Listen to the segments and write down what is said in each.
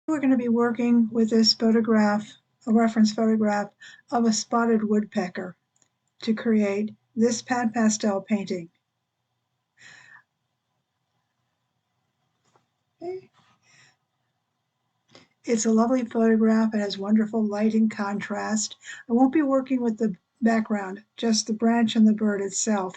We're going to be working with this photograph, a reference photograph of a spotted woodpecker to create this pan pastel painting. Okay. It's a lovely photograph. It has wonderful light and contrast. I won't be working with the background, just the branch and the bird itself.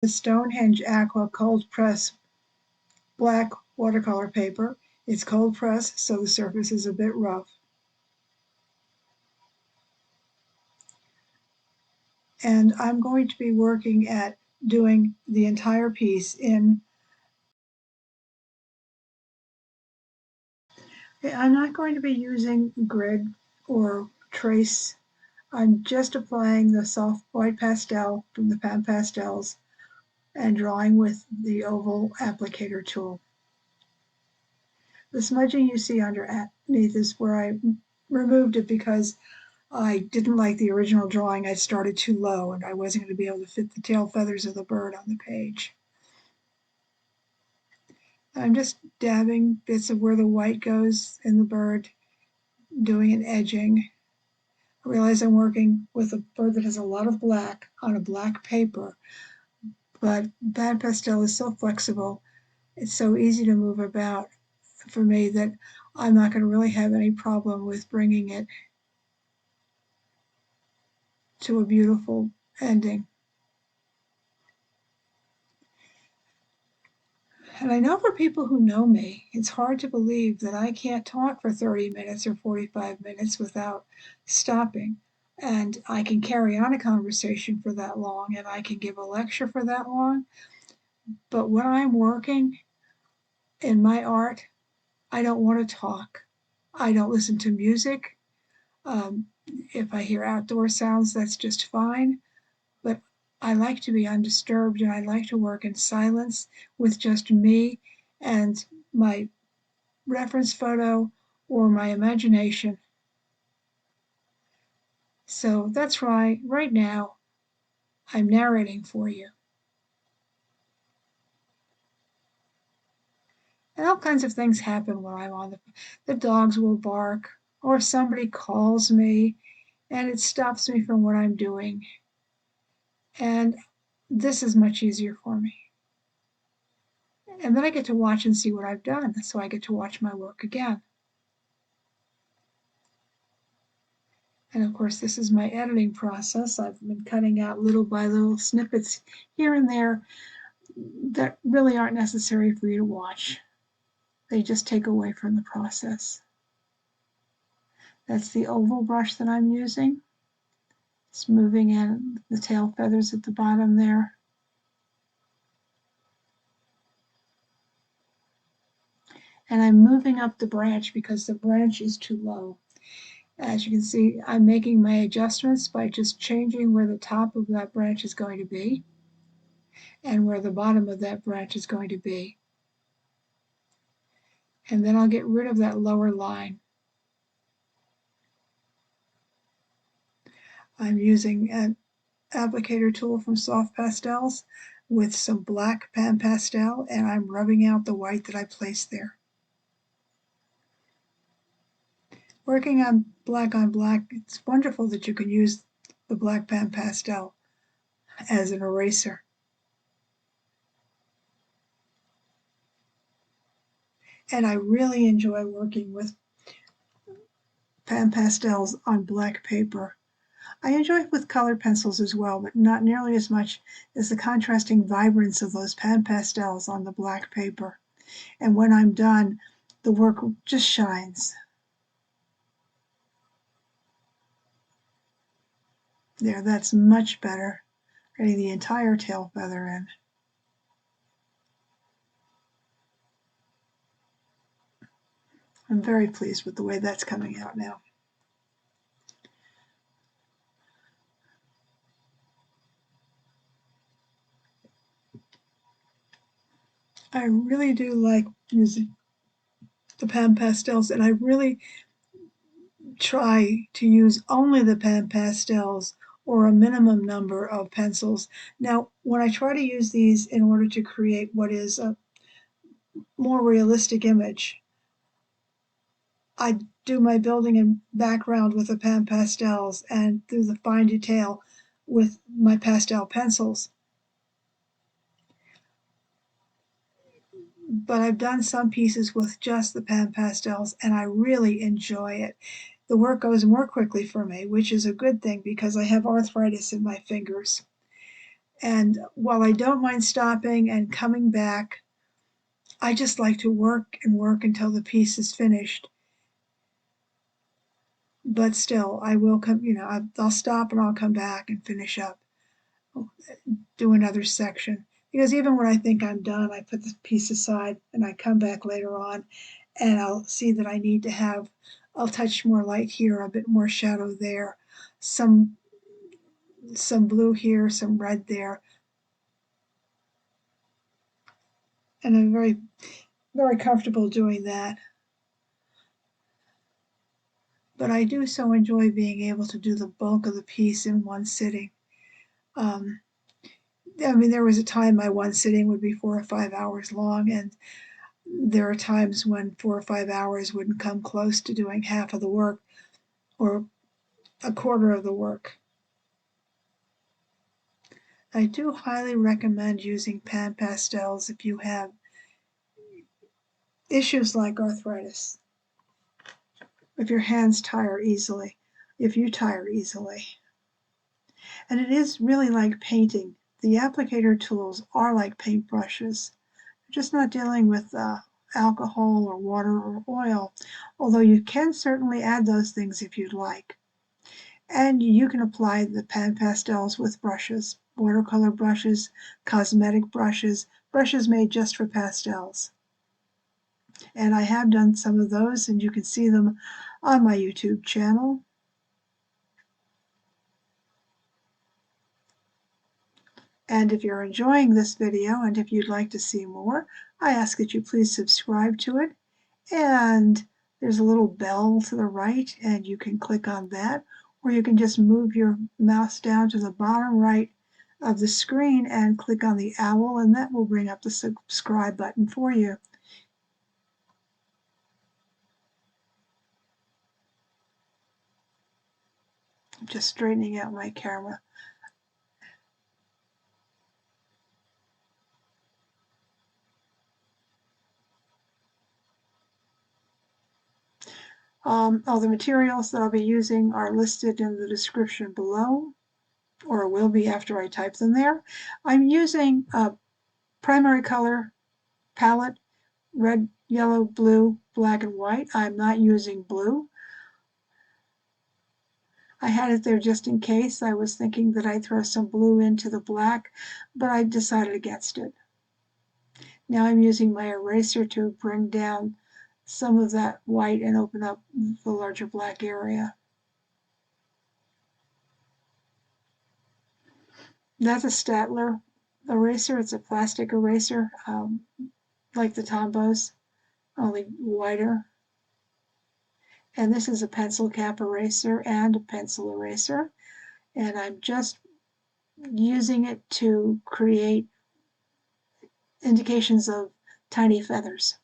The Stonehenge Aqua cold press black watercolor paper. It's cold press, so the surface is a bit rough. And I'm going to be working at doing the entire piece in. I'm not going to be using grid or trace. I'm just applying the soft white pastel from the Pan Pastels and drawing with the oval applicator tool. The smudging you see underneath is where I removed it because I didn't like the original drawing. I started too low and I wasn't going to be able to fit the tail feathers of the bird on the page. I'm just dabbing bits of where the white goes in the bird, doing an edging. I realize I'm working with a bird that has a lot of black on a black paper, but Pan Pastel is so flexible, it's so easy to move about for me that I'm not going to really have any problem with bringing it to a beautiful ending. And I know for people who know me, it's hard to believe that I can't talk for 30 minutes or 45 minutes without stopping. And I can carry on a conversation for that long, and I can give a lecture for that long. But when I'm working in my art, I don't want to talk. I don't listen to music. If I hear outdoor sounds, that's just fine. But I like to be undisturbed, and I like to work in silence with just me and my reference photo or my imagination. So that's right. Right now, I'm narrating for you. And all kinds of things happen when I'm on the dogs will bark, or somebody calls me, and it stops me from what I'm doing. And this is much easier for me. And then I get to watch and see what I've done, so I get to watch my work again. And of course, this is my editing process. I've been cutting out little by little snippets here and there that really aren't necessary for you to watch. They just take away from the process. That's the oval brush that I'm using. It's moving in the tail feathers at the bottom there. And I'm moving up the branch because the branch is too low. As you can see, I'm making my adjustments by just changing where the top of that branch is going to be and where the bottom of that branch is going to be. And then I'll get rid of that lower line. I'm using an applicator tool from Sofft Pastels with some black Pan Pastel, and I'm rubbing out the white that I placed there. Working on black, it's wonderful that you can use the black Pan Pastel as an eraser. And I really enjoy working with Pan Pastels on black paper. I enjoy it with colored pencils as well, but not nearly as much as the contrasting vibrance of those Pan Pastels on the black paper. And when I'm done, the work just shines. There, that's much better. Getting the entire tail feather in. I'm very pleased with the way that's coming out now. I really do like using the Pan Pastels, and I really try to use only the Pan Pastels or a minimum number of pencils. Now, when I try to use these in order to create what is a more realistic image, I do my building and background with the Pan Pastels and do the fine detail with my pastel pencils. But I've done some pieces with just the Pan Pastels and I really enjoy it. The work goes more quickly for me, which is a good thing because I have arthritis in my fingers. And while I don't mind stopping and coming back, I just like to work and work until the piece is finished. But still, I will come, I'll stop and I'll come back and finish up, do another section. Because even when I think I'm done, I put the piece aside and I come back later on and I'll see that I need to have a touch more light here, a bit more shadow there, some blue here, some red there. And I'm very, very comfortable doing that. But I do so enjoy being able to do the bulk of the piece in one sitting. There was a time my one sitting would be 4 or 5 hours long, and there are times when 4 or 5 hours wouldn't come close to doing half of the work or a quarter of the work. I do highly recommend using Pan Pastels if you have issues like arthritis, if your hands tire easily, if you tire easily. And it is really like painting. The applicator tools are like paintbrushes. You're just not dealing with alcohol or water or oil, although you can certainly add those things if you'd like. And you can apply the Pan Pastels with brushes, watercolor brushes, cosmetic brushes, brushes made just for pastels. And I have done some of those, and you can see them on my YouTube channel. And if you're enjoying this video and if you'd like to see more, I ask that you please subscribe to it. And there's a little bell to the right and you can click on that, or you can just move your mouse down to the bottom right of the screen and click on the owl, and that will bring up the subscribe button for you. I'm just straightening out my camera. All the materials that I'll be using are listed in the description below, or will be after I type them there. I'm using a primary color palette, red, yellow, blue, black, and white. I'm not using blue. I had it there just in case. I was thinking that I'd throw some blue into the black, but I decided against it. Now I'm using my eraser to bring down some of that white and open up the larger black area. That's a Staedtler Eraser. It's a plastic eraser, like the Tombows, only wider. And this is a pencil cap eraser and a pencil eraser. And I'm just using it to create indications of tiny feathers.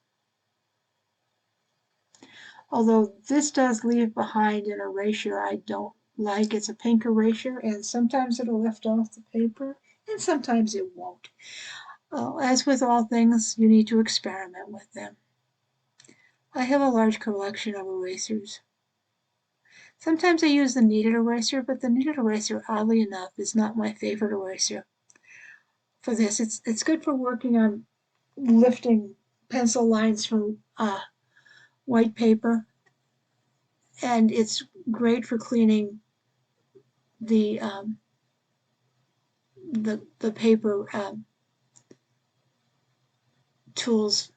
Although this does leave behind an erasure I don't like. It's a pink erasure, and sometimes it'll lift off the paper, and sometimes it won't. As with all things, you need to experiment with them. I have a large collection of erasers. Sometimes I use the kneaded eraser, but the kneaded eraser, oddly enough, is not my favorite eraser. For this, it's good for working on lifting pencil lines from white paper, and it's great for cleaning the paper tools,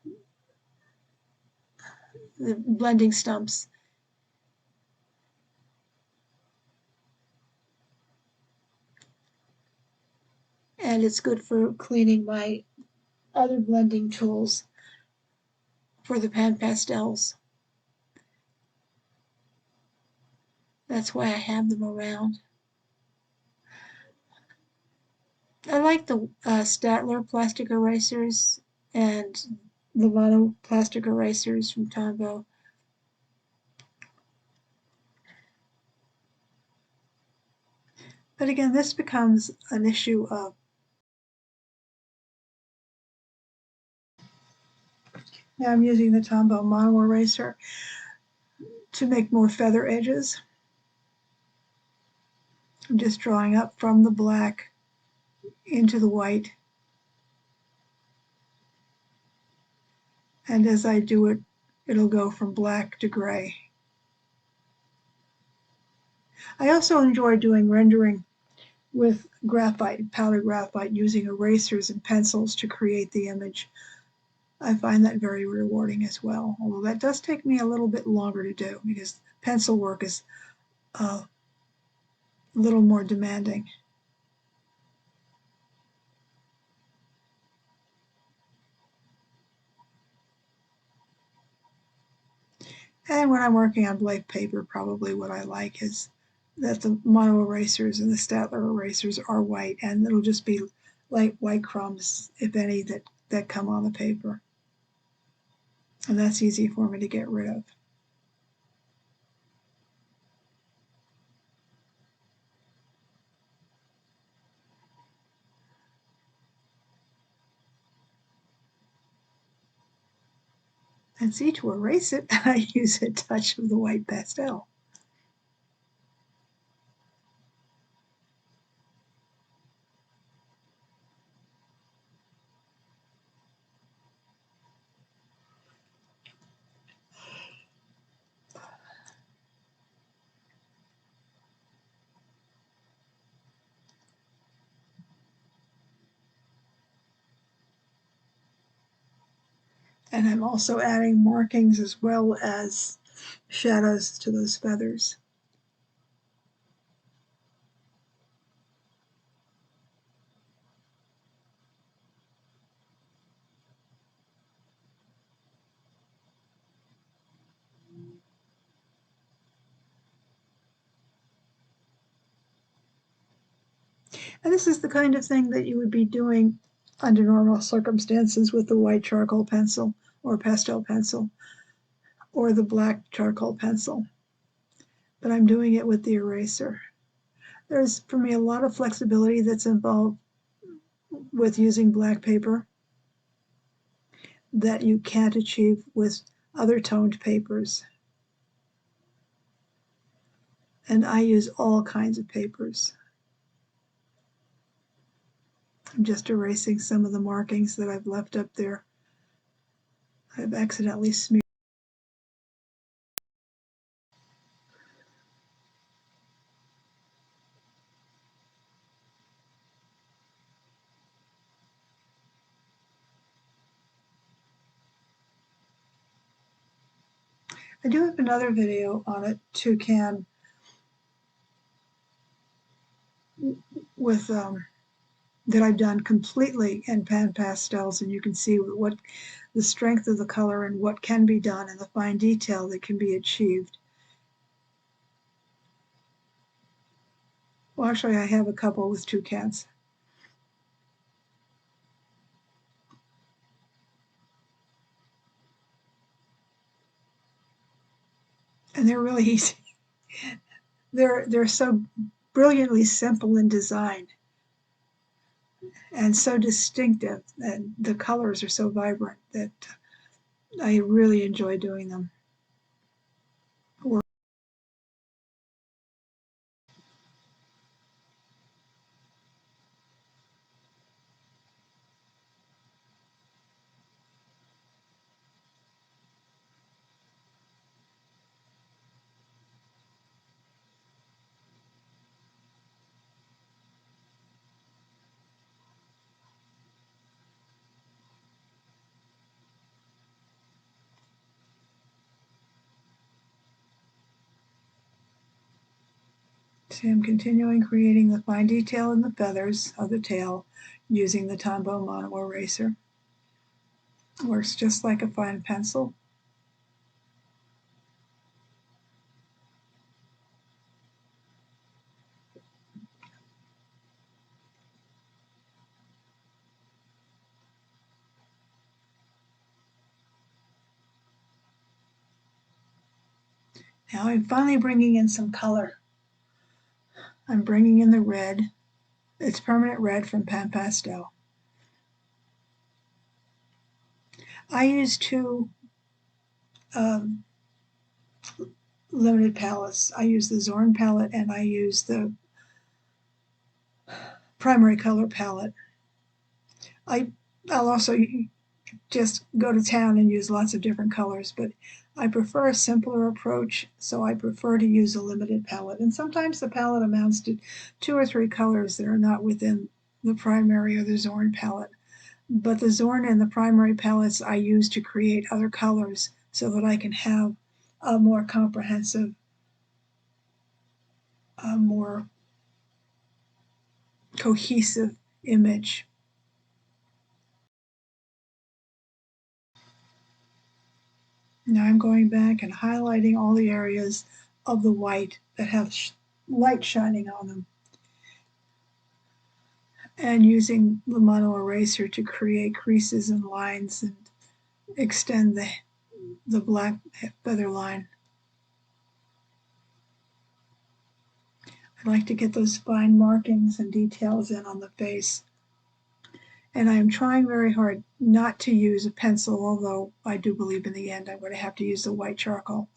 the blending stumps. And it's good for cleaning my other blending tools for the Pan Pastels. That's why I have them around. I like the Staedtler plastic erasers and the mono plastic erasers from Tombow. But again, this becomes an issue of now I'm using the Tombow mono eraser to make more feather edges. I'm just drawing up from the black into the white. And as I do it, it'll go from black to gray. I also enjoy doing rendering with graphite, powder graphite, using erasers and pencils to create the image. I find that very rewarding as well, although that does take me a little bit longer to do because pencil work is a little more demanding. And when I'm working on blank paper, probably what I like is that the mono erasers and the Staedtler erasers are white, and it'll just be light white crumbs, if any, that come on the paper. And that's easy for me to get rid of. And see, to erase it, I use a touch of the white pastel. And I'm also adding markings as well as shadows to those feathers. And this is the kind of thing that you would be doing under normal circumstances with the white charcoal pencil or pastel pencil or the black charcoal pencil. But I'm doing it with the eraser. There's, for me, a lot of flexibility that's involved with using black paper that you can't achieve with other toned papers. And I use all kinds of papers. I'm just erasing some of the markings that I've left up there. I've accidentally smeared. I do have another video on a toucan with that I've done completely in Pan Pastels, and you can see what the strength of the color and what can be done and the fine detail that can be achieved. Well, actually, I have a couple with toucans. And they're really easy. They're so brilliantly simple in design and so distinctive, and the colors are so vibrant that I really enjoy doing them. See, I'm continuing creating the fine detail in the feathers of the tail using the Tombow mono eraser. Works just like a fine pencil. Now I'm finally bringing in some color. I'm bringing in the red. It's permanent red from Pan Pastel. I use two limited palettes. I use the Zorn palette and I use the primary color palette. I'll also just go to town and use lots of different colors, but I prefer a simpler approach, so I prefer to use a limited palette. And sometimes the palette amounts to 2 or 3 colors that are not within the primary or the Zorn palette. But the Zorn and the primary palettes I use to create other colors so that I can have a more comprehensive, a more cohesive image. Now I'm going back and highlighting all the areas of the white that have light shining on them, and using the mono eraser to create creases and lines and extend the black feather line. I like to get those fine markings and details in on the face. And I am trying very hard not to use a pencil, although I do believe in the end I'm going to have to use the white charcoal.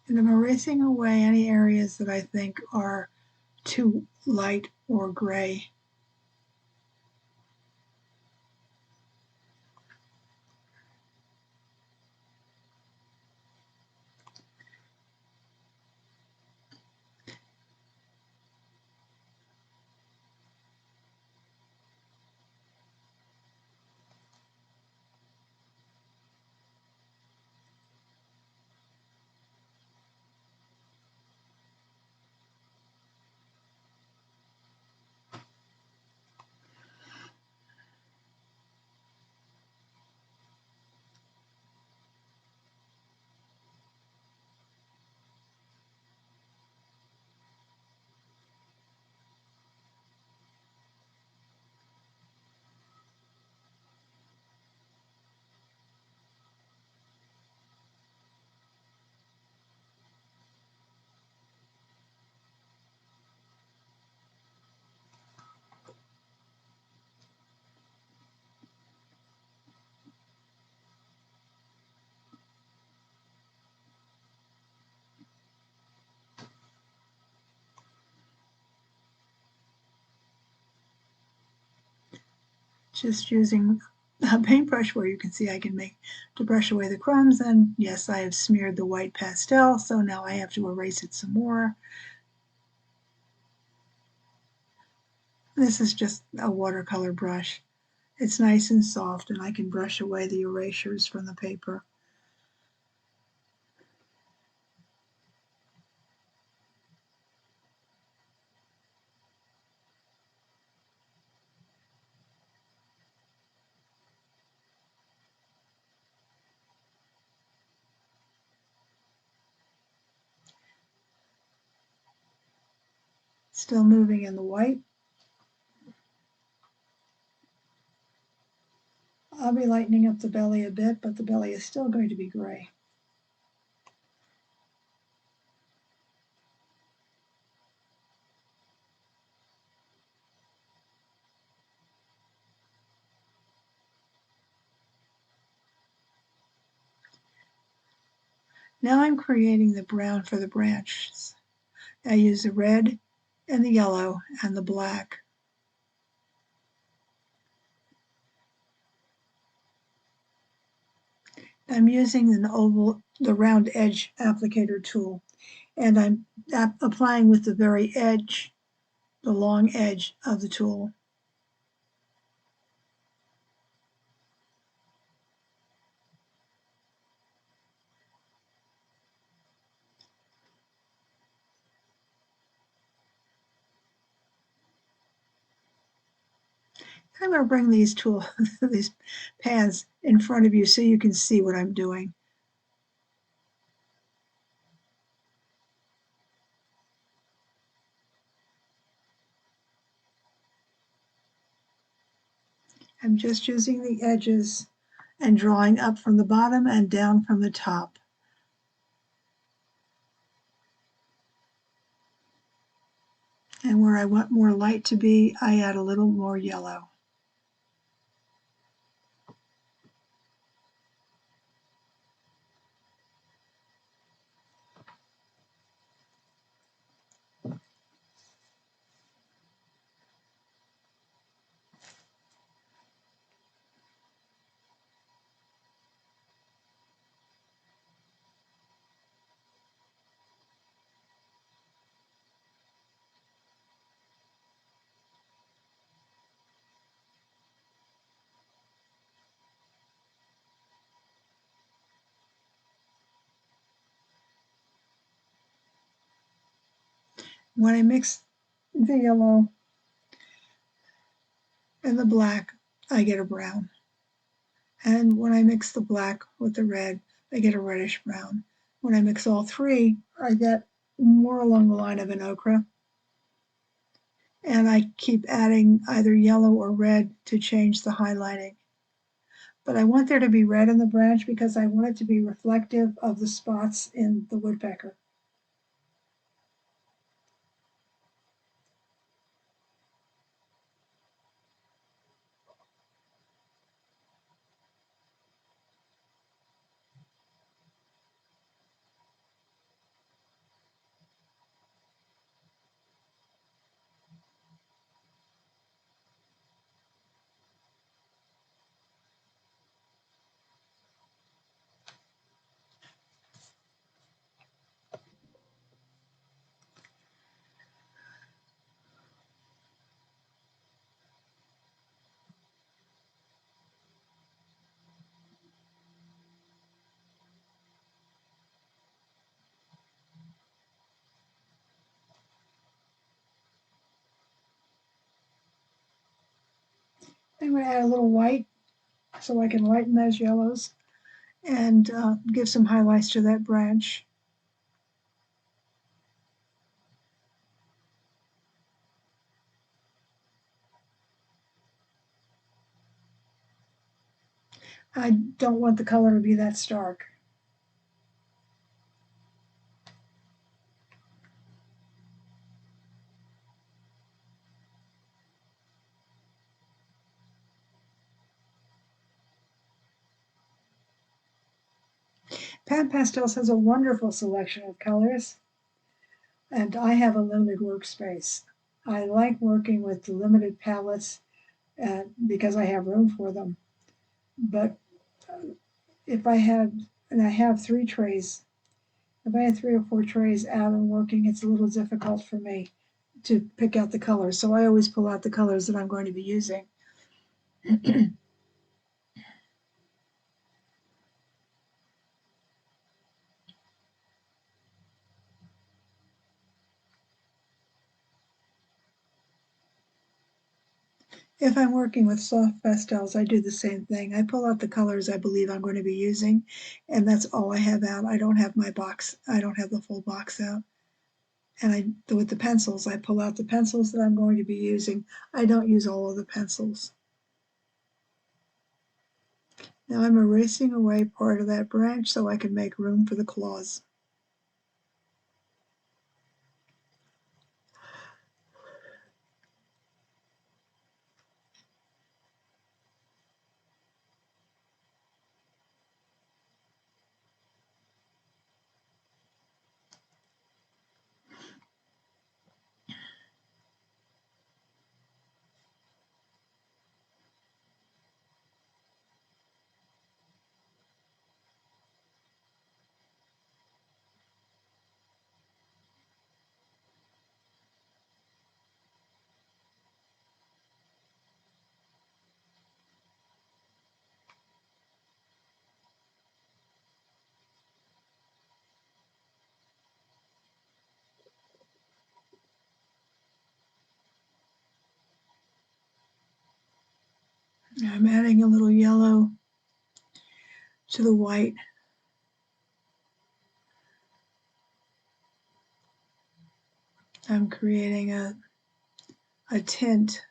And I'm erasing away any areas that I think are too light or gray. Just using a paintbrush where you can see I can make to brush away the crumbs, and yes, I have smeared the white pastel, so now I have to erase it some more. This is just a watercolor brush. It's nice and soft, and I can brush away the erasures from the paper. Still moving in the white. I'll be lightening up the belly a bit, but the belly is still going to be gray. Now I'm creating the brown for the branches. I use the red and the yellow and the black. I'm using the round edge applicator tool, and I'm applying with the very edge, the long edge of the tool. I'm going to bring these these pans in front of you so you can see what I'm doing. I'm just using the edges and drawing up from the bottom and down from the top. And where I want more light to be, I add a little more yellow. When I mix the yellow and the black, I get a brown. And when I mix the black with the red, I get a reddish brown. When I mix all three, I get more along the line of an ochre. And I keep adding either yellow or red to change the highlighting. But I want there to be red in the branch because I want it to be reflective of the spots in the woodpecker. I'm going to add a little white so I can lighten those yellows and give some highlights to that branch. I don't want the color to be that stark. Pan Pastels has a wonderful selection of colors, and I have a limited workspace. I like working with the limited palettes because I have room for them. But if I had, and I have 3 trays, if I had 3 or 4 trays out and working, it's a little difficult for me to pick out the colors. So I always pull out the colors that I'm going to be using. If I'm working with soft pastels, I do the same thing. I pull out the colors I believe I'm going to be using, and that's all I have out. I don't have my box. I don't have the full box out. And with the pencils, I pull out the pencils that I'm going to be using. I don't use all of the pencils. Now I'm erasing away part of that branch so I can make room for the claws. I'm adding a little yellow to the white. I'm creating a tint.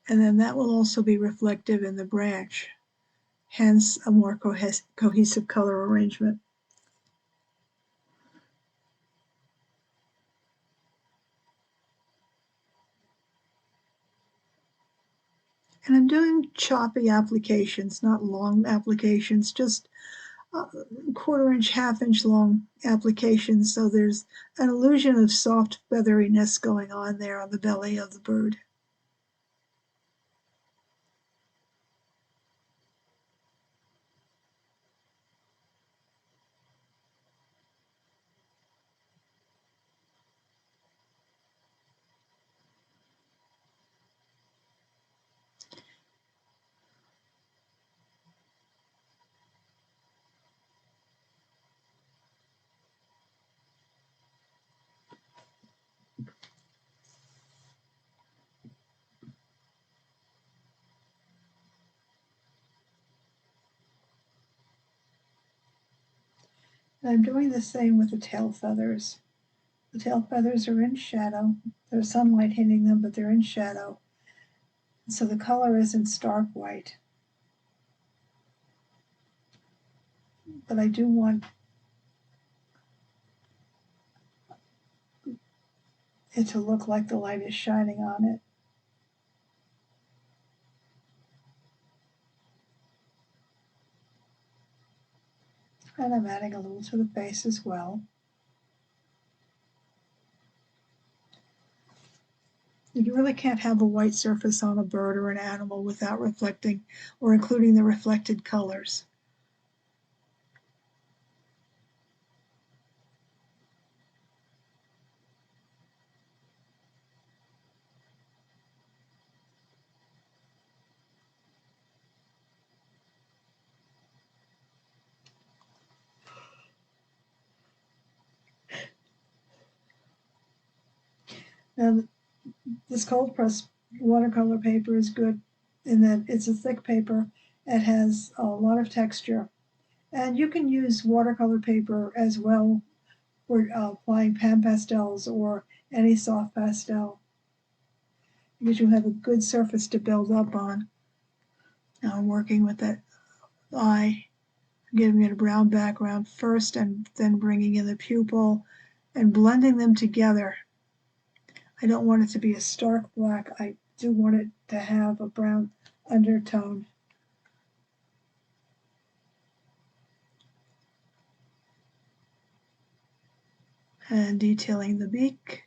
And then that will also be reflective in the branch, hence a more cohesive color arrangement. And I'm doing choppy applications, not long applications, just quarter-inch, half-inch long applications, so there's an illusion of soft featheriness going on there on the belly of the bird. And I'm doing the same with the tail feathers. The tail feathers are in shadow. There's sunlight hitting them, but they're in shadow. And so the color isn't stark white. But I do want it to look like the light is shining on it. And I'm adding a little to the face as well. You really can't have a white surface on a bird or an animal without reflecting or including the reflected colors. Now, this cold press watercolor paper is good in that it's a thick paper. It has a lot of texture. And you can use watercolor paper as well for applying pan pastels or any soft pastel because you have a good surface to build up on. Now I'm working with that eye, giving it a brown background first and then bringing in the pupil and blending them together. I don't want it to be a stark black. I do want it to have a brown undertone. And detailing the beak.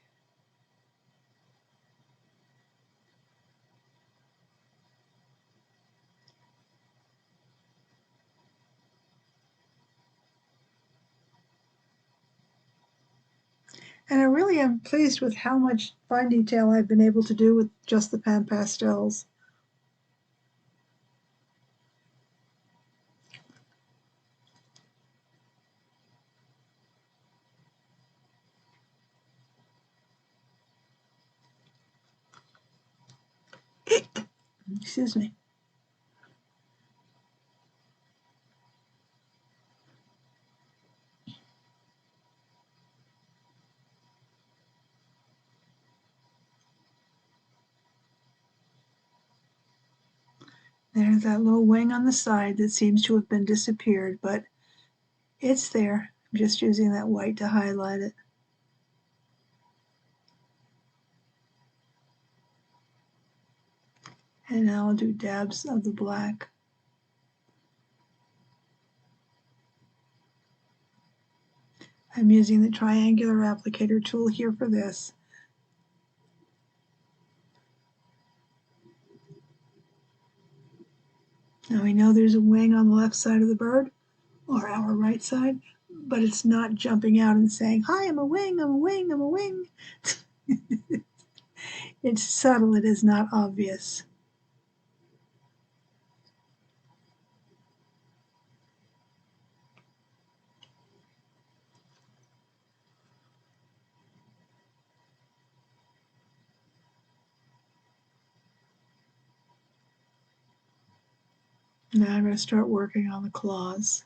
And I really am pleased with how much fine detail I've been able to do with just the pan pastels. Excuse me. There's that little wing on the side that seems to have been disappeared, but it's there. I'm just using that white to highlight it. And now I'll do dabs of the black. I'm using the triangular applicator tool here for this. Now we know there's a wing on the left side of the bird, or our right side, but it's not jumping out and saying, "Hi, I'm a wing, I'm a wing, I'm a wing." It's subtle, it is not obvious. Now I'm going to start working on the claws.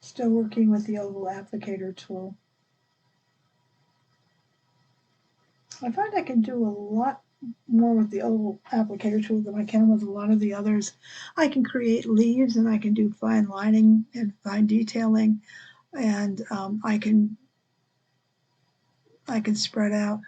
Still working with the oval applicator tool. I find I can do a lot more with the oval applicator tool than I can with a lot of the others. I can create leaves and I can do fine lining and fine detailing, and I can spread out.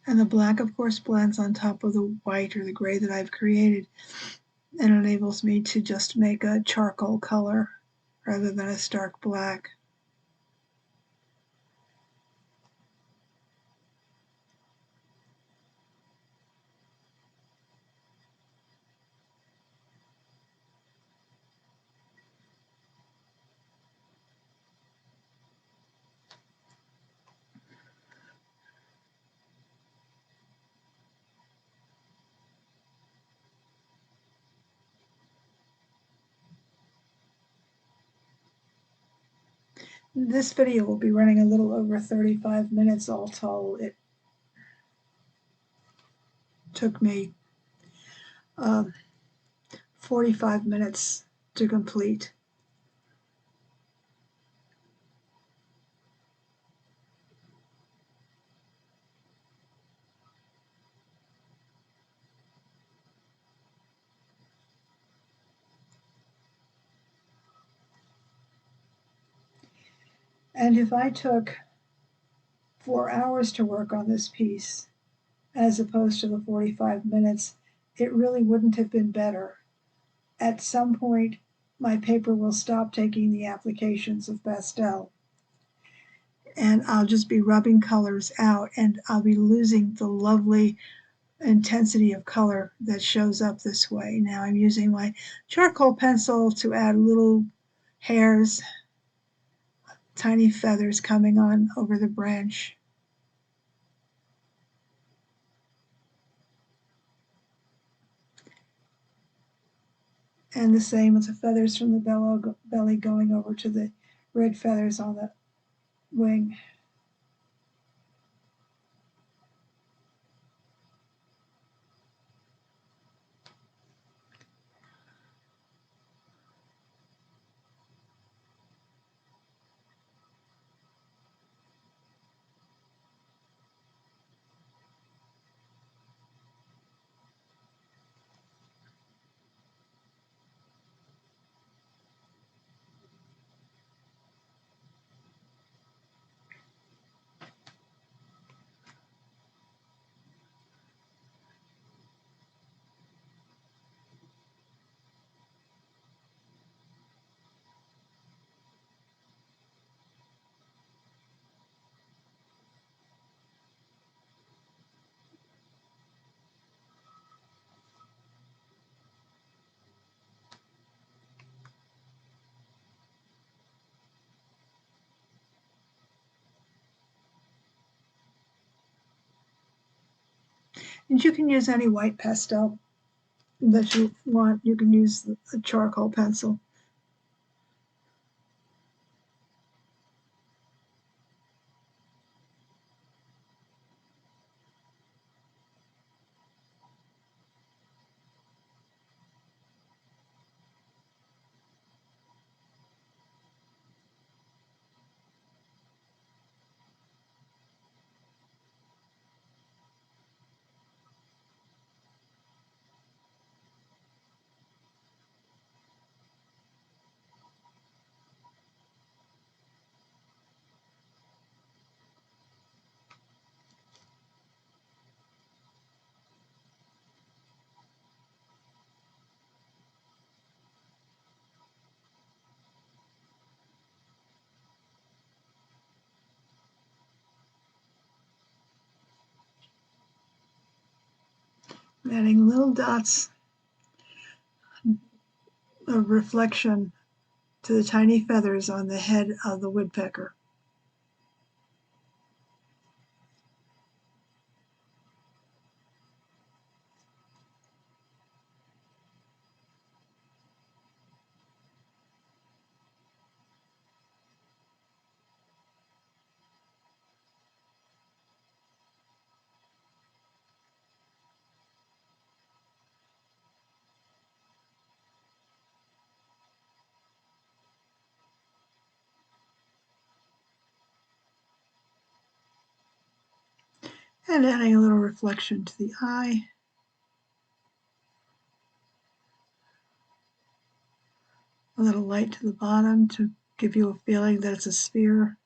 And the black, of course, blends on top of the white or the gray that I've created and enables me to just make a charcoal color rather than a stark black. This video will be running a little over 35 minutes all told. It took me 45 minutes to complete. And if I took 4 hours to work on this piece, as opposed to the 45 minutes, it really wouldn't have been better. At some point, my paper will stop taking the applications of pastel, and I'll just be rubbing colors out, and I'll be losing the lovely intensity of color that shows up this way. Now I'm using my charcoal pencil to add little hairs, tiny feathers coming on over the branch. And the same with the feathers from the belly going over to the red feathers on the wing. And you can use any white pastel that you want. You can use a charcoal pencil. Adding little dots of reflection to the tiny feathers on the head of the woodpecker. And adding a little reflection to the eye. A little light to the bottom to give you a feeling that it's a sphere.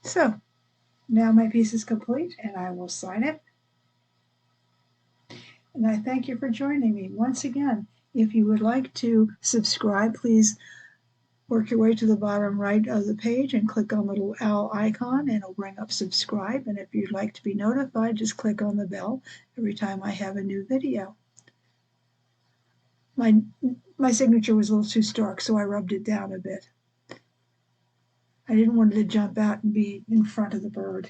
So now my piece is complete and I will sign it. And I thank you for joining me once again. If you would like to subscribe, please work your way to the bottom right of the page and click on the little owl icon and it'll bring up subscribe. And if you'd like to be notified, just click on the bell every time I have a new video. My signature was a little too stark, so I rubbed it down a bit. I didn't want it to jump out and be in front of the bird.